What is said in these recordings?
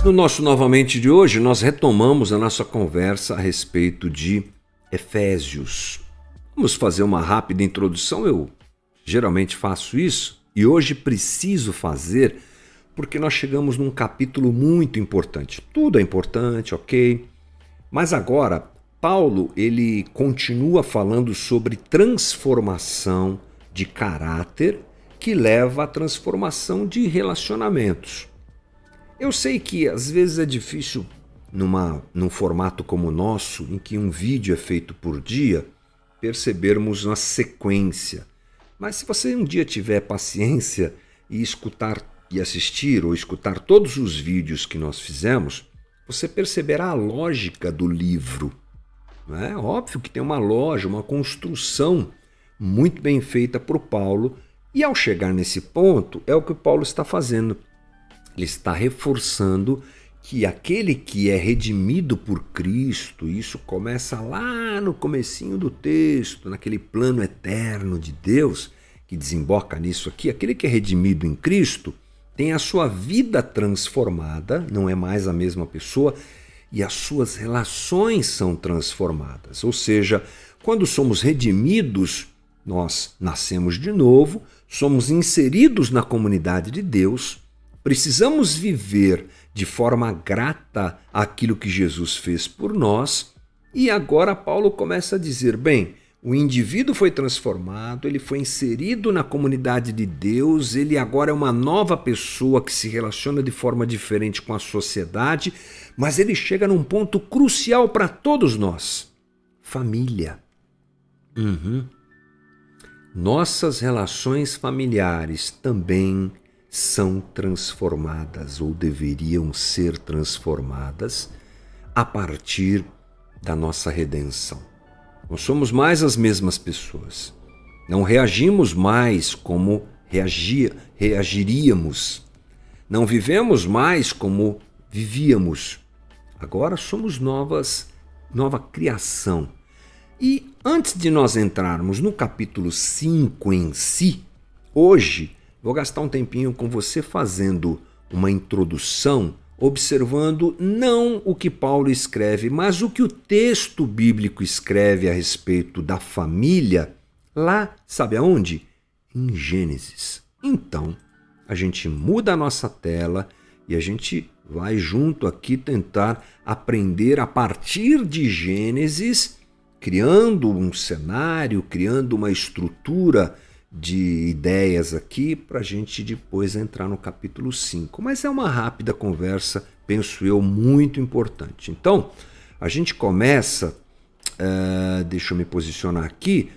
No nosso Novamente de hoje, nós retomamos a nossa conversa a respeito de Efésios. Vamos fazer uma rápida introdução, eu geralmente faço isso, e hoje preciso fazer porque nós chegamos num capítulo muito importante. Tudo é importante, ok? Mas agora, Paulo, ele continua falando sobre transformação de caráter que leva à transformação de relacionamentos. Eu sei que às vezes é difícil num formato como o nosso, em que um vídeo é feito por dia, percebermos uma sequência. Mas se você um dia tiver paciência e escutar e assistir ou escutar todos os vídeos que nós fizemos, você perceberá a lógica do livro. Não é? Óbvio que tem uma lógica, uma construção muito bem feita por Paulo, e ao chegar nesse ponto é o que o Paulo está fazendo. Ele está reforçando que aquele que é redimido por Cristo, isso começa lá no comecinho do texto, naquele plano eterno de Deus, que desemboca nisso aqui, aquele que é redimido em Cristo tem a sua vida transformada, não é mais a mesma pessoa, e as suas relações são transformadas. Ou seja, quando somos redimidos, nós nascemos de novo, somos inseridos na comunidade de Deus, precisamos viver de forma grata àquilo que Jesus fez por nós, e agora Paulo começa a dizer, bem, o indivíduo foi transformado, ele foi inserido na comunidade de Deus, ele agora é uma nova pessoa que se relaciona de forma diferente com a sociedade, mas ele chega num ponto crucial para todos nós, família. Nossas relações familiares também são transformadas ou deveriam ser transformadas a partir da nossa redenção. Não somos mais as mesmas pessoas. Não reagimos mais como reagiríamos. Não vivemos mais como vivíamos. Agora somos nova criação. E antes de nós entrarmos no capítulo 5 em si, hoje vou gastar um tempinho com você fazendo uma introdução, observando não o que Paulo escreve, mas o que o texto bíblico escreve a respeito da família, lá, sabe aonde? Em Gênesis. Então, a gente muda a nossa tela e a gente vai junto aqui tentar aprender a partir de Gênesis, criando um cenário, criando uma estrutura de ideias aqui para a gente depois entrar no capítulo 5. Mas é uma rápida conversa, penso eu, muito importante. Então, a gente começa, deixa eu me posicionar aqui,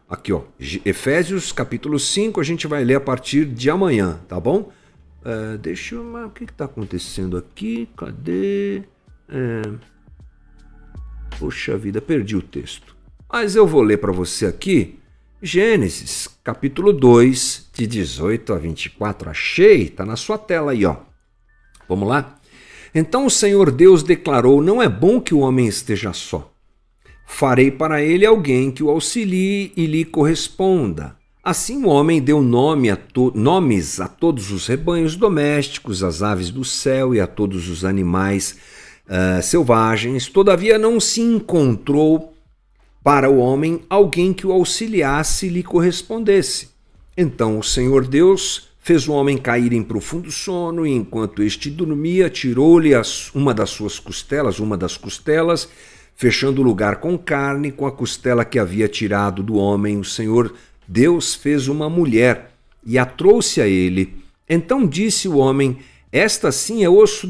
aqui ó, Efésios capítulo 5, a gente vai ler a partir de amanhã, tá bom? O que está acontecendo aqui? Cadê? Poxa vida, perdi o texto. Mas eu vou ler para você aqui, Gênesis, capítulo 2, de 18 a 24. Achei, está na sua tela aí, ó. Vamos lá? Então o Senhor Deus declarou, não é bom que o homem esteja só. Farei para ele alguém que o auxilie e lhe corresponda. Assim o homem deu nomes a todos os rebanhos domésticos, às aves do céu e a todos os animais selvagens. Todavia não se encontrou para o homem alguém que o auxiliasse e lhe correspondesse. Então o Senhor Deus fez o homem cair em profundo sono, e enquanto este dormia, tirou-lhe uma das costelas, fechando o lugar com carne, com a costela que havia tirado do homem. O Senhor Deus fez uma mulher e a trouxe a ele. Então disse o homem, esta sim é osso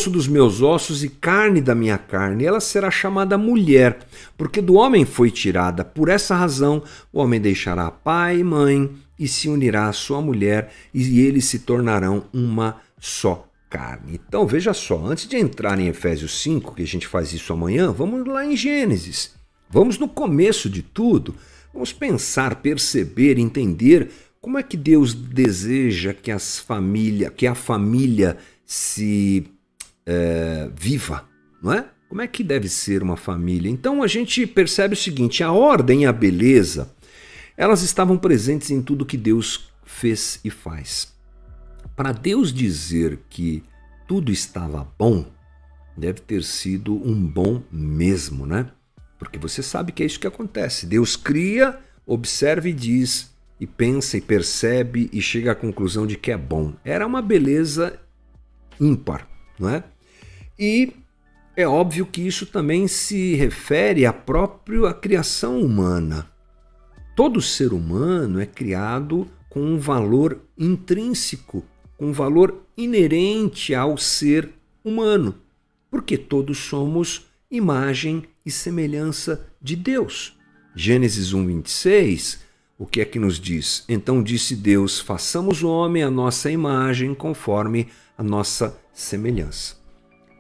dos meus ossos e carne da minha carne. Ela será chamada mulher, porque do homem foi tirada. Por essa razão, o homem deixará pai e mãe e se unirá à sua mulher, e eles se tornarão uma só carne. Então, veja só, antes de entrar em Efésios 5, que a gente faz isso amanhã, vamos lá em Gênesis. Vamos no começo de tudo. Vamos pensar, perceber, entender como é que Deus deseja que a família se viva, não é? Como é que deve ser uma família? Então a gente percebe o seguinte, a ordem e a beleza, elas estavam presentes em tudo que Deus fez e faz. Para Deus dizer que tudo estava bom, deve ter sido um bom mesmo, né? Porque você sabe que é isso que acontece. Deus cria, observa e diz, e pensa e percebe e chega à conclusão de que é bom. Era uma beleza ímpar, não é? E é óbvio que isso também se refere à própria criação humana. Todo ser humano é criado com um valor intrínseco, com um valor inerente ao ser humano, porque todos somos imagem e semelhança de Deus. Gênesis 1:26, o que é que nos diz? Então disse Deus, façamos o homem à nossa imagem, conforme a nossa semelhança.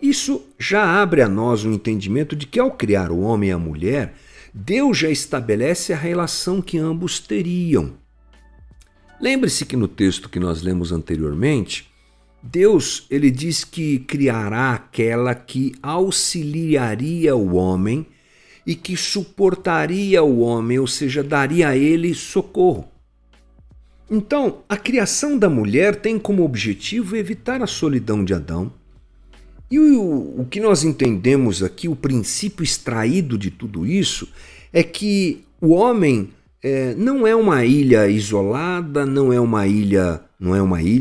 Isso já abre a nós o entendimento de que ao criar o homem e a mulher, Deus já estabelece a relação que ambos teriam. Lembre-se que no texto que nós lemos anteriormente, Deus ele diz que criará aquela que auxiliaria o homem e que suportaria o homem, ou seja, daria a ele socorro. Então, a criação da mulher tem como objetivo evitar a solidão de Adão. E o que nós entendemos aqui, o princípio extraído de tudo isso, é que o homem não é uma ilha isolada, não é uma ilha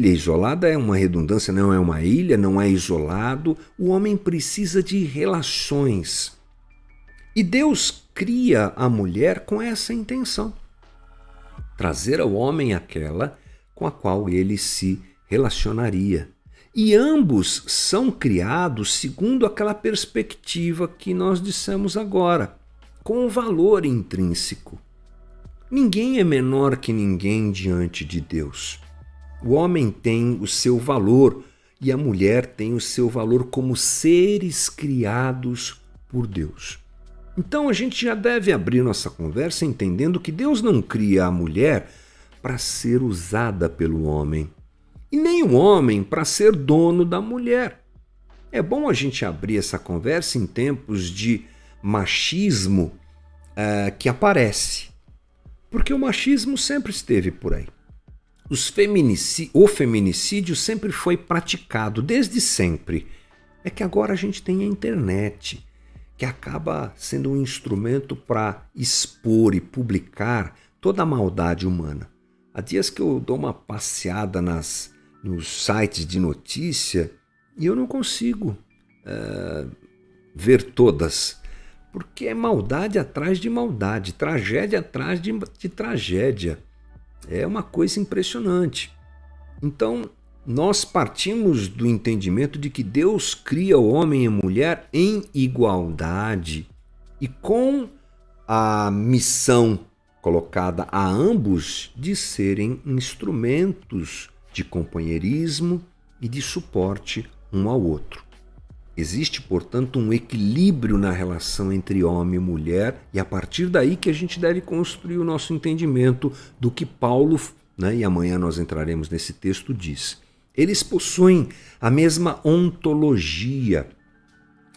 isolada, é uma redundância, não é uma ilha, não é isolado. O homem precisa de relações. E Deus cria a mulher com essa intenção: trazer ao homem aquela com a qual ele se relacionaria. E ambos são criados segundo aquela perspectiva que nós dissemos agora, com um valor intrínseco. Ninguém é menor que ninguém diante de Deus. O homem tem o seu valor e a mulher tem o seu valor como seres criados por Deus. Então a gente já deve abrir nossa conversa entendendo que Deus não cria a mulher para ser usada pelo homem, e nem o homem para ser dono da mulher. É bom a gente abrir essa conversa em tempos de machismo que aparece, porque o machismo sempre esteve por aí. O feminicídio sempre foi praticado, desde sempre. É que agora a gente tem a internet, que acaba sendo um instrumento para expor e publicar toda a maldade humana. Há dias que eu dou uma passeada nos sites de notícia e eu não consigo ver todas, porque é maldade atrás de maldade, tragédia atrás de tragédia. É uma coisa impressionante. Então, nós partimos do entendimento de que Deus cria o homem e a mulher em igualdade e com a missão colocada a ambos de serem instrumentos de companheirismo e de suporte um ao outro. Existe, portanto, um equilíbrio na relação entre homem e mulher, e a partir daí que a gente deve construir o nosso entendimento do que Paulo, e amanhã nós entraremos nesse texto, diz. Eles possuem a mesma ontologia.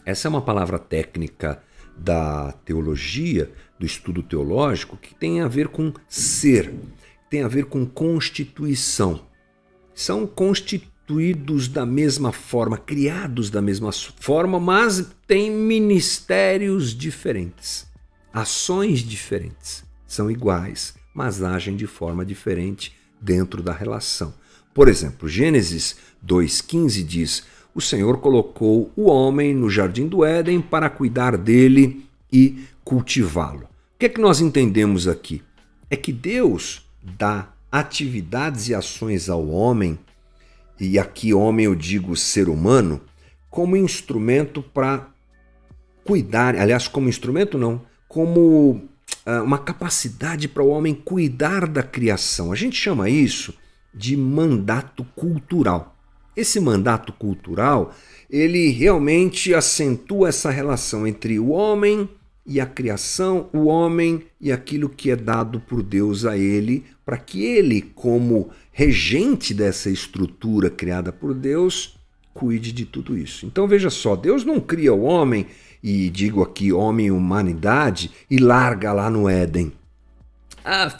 Essa é uma palavra técnica da teologia, do estudo teológico, que tem a ver com ser, tem a ver com constituição. São constituídos da mesma forma, criados da mesma forma, mas têm ministérios diferentes, ações diferentes. São iguais, mas agem de forma diferente dentro da relação. Por exemplo, Gênesis 2,15 diz: o Senhor colocou o homem no jardim do Éden para cuidar dele e cultivá-lo. O que é que nós entendemos aqui? É que Deus dá atividades e ações ao homem, e aqui homem eu digo ser humano, como instrumento para cuidar, aliás, como instrumento não, como uma capacidade para o homem cuidar da criação. A gente chama isso de mandato cultural. Esse mandato cultural, ele realmente acentua essa relação entre o homem e a criação, o homem e aquilo que é dado por Deus a ele, para que ele, como regente dessa estrutura criada por Deus, cuide de tudo isso. Então veja só, Deus não cria o homem, e digo aqui homem e humanidade, e larga lá no Éden.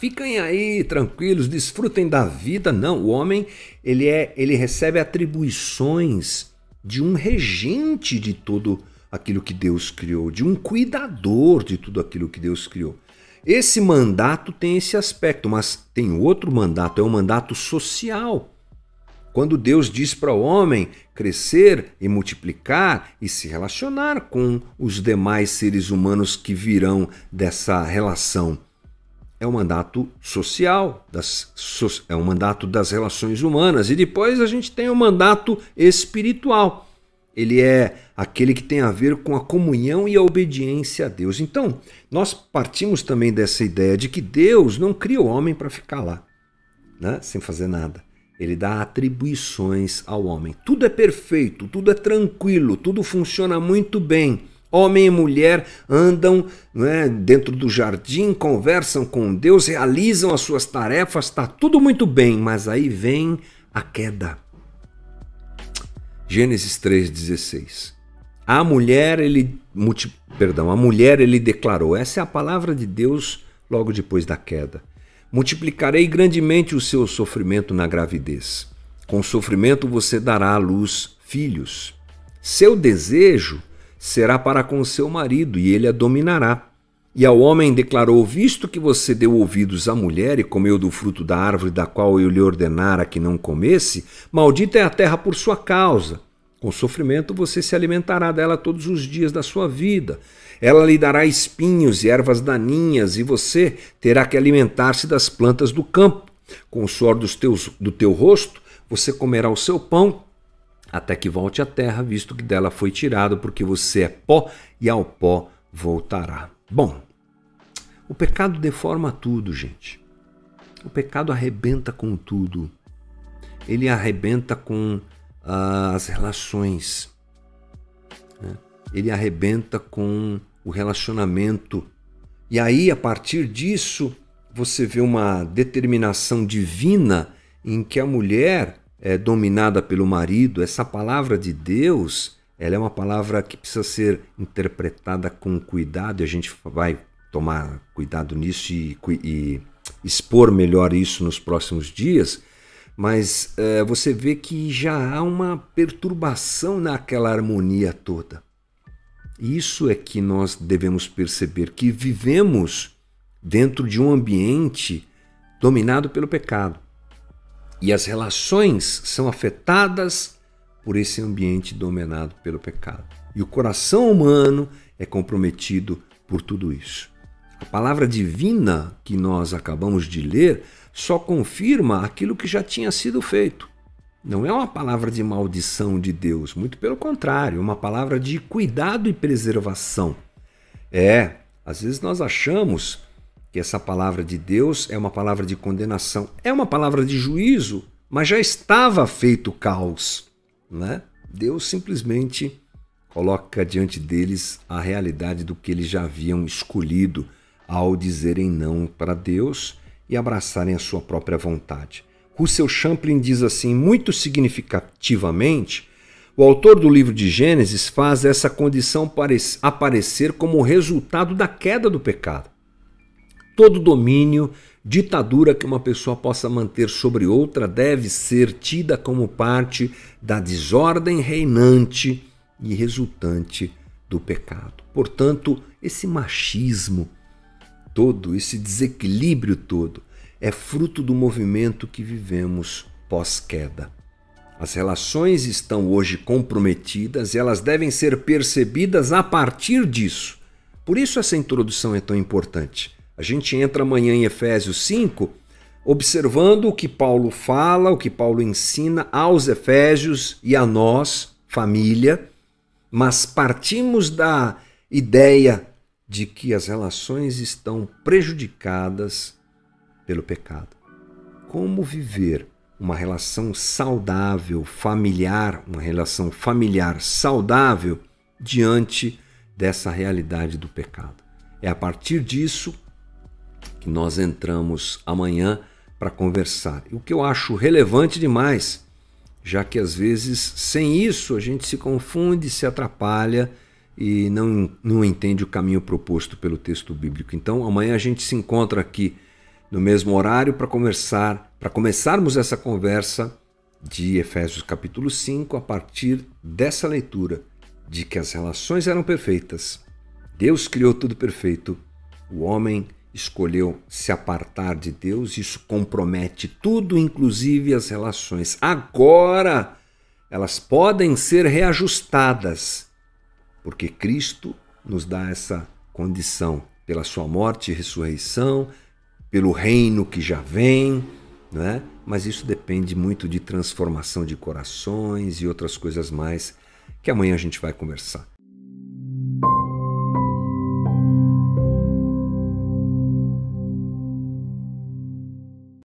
Fiquem aí tranquilos, desfrutem da vida. Não, o homem ele recebe atribuições de um regente de tudo aquilo que Deus criou, de um cuidador de tudo aquilo que Deus criou. Esse mandato tem esse aspecto, mas tem outro mandato, é um mandato social. Quando Deus diz para o homem crescer e multiplicar e se relacionar com os demais seres humanos que virão dessa relação. É um mandato social, é um mandato das relações humanas. E depois a gente tem o mandato espiritual. Ele é aquele que tem a ver com a comunhão e a obediência a Deus. Então, nós partimos também dessa ideia de que Deus não cria o homem para ficar lá, né, sem fazer nada. Ele dá atribuições ao homem. Tudo é perfeito, tudo é tranquilo, tudo funciona muito bem. Homem e mulher andam, né, dentro do jardim, conversam com Deus, realizam as suas tarefas, está tudo muito bem, mas aí vem a queda. Gênesis 3,16. A mulher ele declarou, essa é a palavra de Deus logo depois da queda. Multiplicarei grandemente o seu sofrimento na gravidez. Com sofrimento você dará à luz filhos. Seu desejo será para com seu marido e ele a dominará. E ao homem declarou, visto que você deu ouvidos à mulher e comeu do fruto da árvore da qual eu lhe ordenara que não comesse, maldita é a terra por sua causa. Com sofrimento você se alimentará dela todos os dias da sua vida. Ela lhe dará espinhos e ervas daninhas, e você terá que alimentar-se das plantas do campo. Com o suor do teu rosto, você comerá o seu pão, até que volte à terra, visto que dela foi tirado, porque você é pó e ao pó voltará. Bom, o pecado deforma tudo, gente. O pecado arrebenta com tudo. Ele arrebenta com as relações. Né? Ele arrebenta com o relacionamento. E aí, a partir disso, você vê uma determinação divina em que a mulher é dominada pelo marido. Essa palavra de Deus, ela é uma palavra que precisa ser interpretada com cuidado, e a gente vai tomar cuidado nisso e expor melhor isso nos próximos dias, mas você vê que já há uma perturbação naquela harmonia toda. Isso é que nós devemos perceber, que vivemos dentro de um ambiente dominado pelo pecado. E as relações são afetadas por esse ambiente dominado pelo pecado. E o coração humano é comprometido por tudo isso. A palavra divina que nós acabamos de ler só confirma aquilo que já tinha sido feito. Não é uma palavra de maldição de Deus, muito pelo contrário, é uma palavra de cuidado e preservação. Às vezes nós achamos que essa palavra de Deus é uma palavra de condenação, é uma palavra de juízo, mas já estava feito o caos, né? Deus simplesmente coloca diante deles a realidade do que eles já haviam escolhido ao dizerem não para Deus e abraçarem a sua própria vontade. Russell Champlin diz assim, muito significativamente, o autor do livro de Gênesis faz essa condição aparecer como resultado da queda do pecado. Todo domínio, ditadura que uma pessoa possa manter sobre outra deve ser tida como parte da desordem reinante e resultante do pecado. Portanto, esse machismo todo, esse desequilíbrio todo, é fruto do movimento que vivemos pós-queda. As relações estão hoje comprometidas e elas devem ser percebidas a partir disso. Por isso essa introdução é tão importante. A gente entra amanhã em Efésios 5, observando o que Paulo fala, o que Paulo ensina aos Efésios e a nós, família, mas partimos da ideia de que as relações estão prejudicadas pelo pecado. Como viver uma relação saudável, familiar, uma relação familiar saudável diante dessa realidade do pecado? É a partir disso que nós entramos amanhã para conversar. E o que eu acho relevante demais, já que às vezes sem isso a gente se confunde, se atrapalha e não entende o caminho proposto pelo texto bíblico. Então amanhã a gente se encontra aqui no mesmo horário para começarmos essa conversa de Efésios capítulo 5, a partir dessa leitura de que as relações eram perfeitas. Deus criou tudo perfeito. O homem escolheu se apartar de Deus, isso compromete tudo, inclusive as relações. Agora, elas podem ser reajustadas, porque Cristo nos dá essa condição, pela sua morte e ressurreição, pelo reino que já vem, né? Mas isso depende muito de transformação de corações e outras coisas mais que amanhã a gente vai conversar.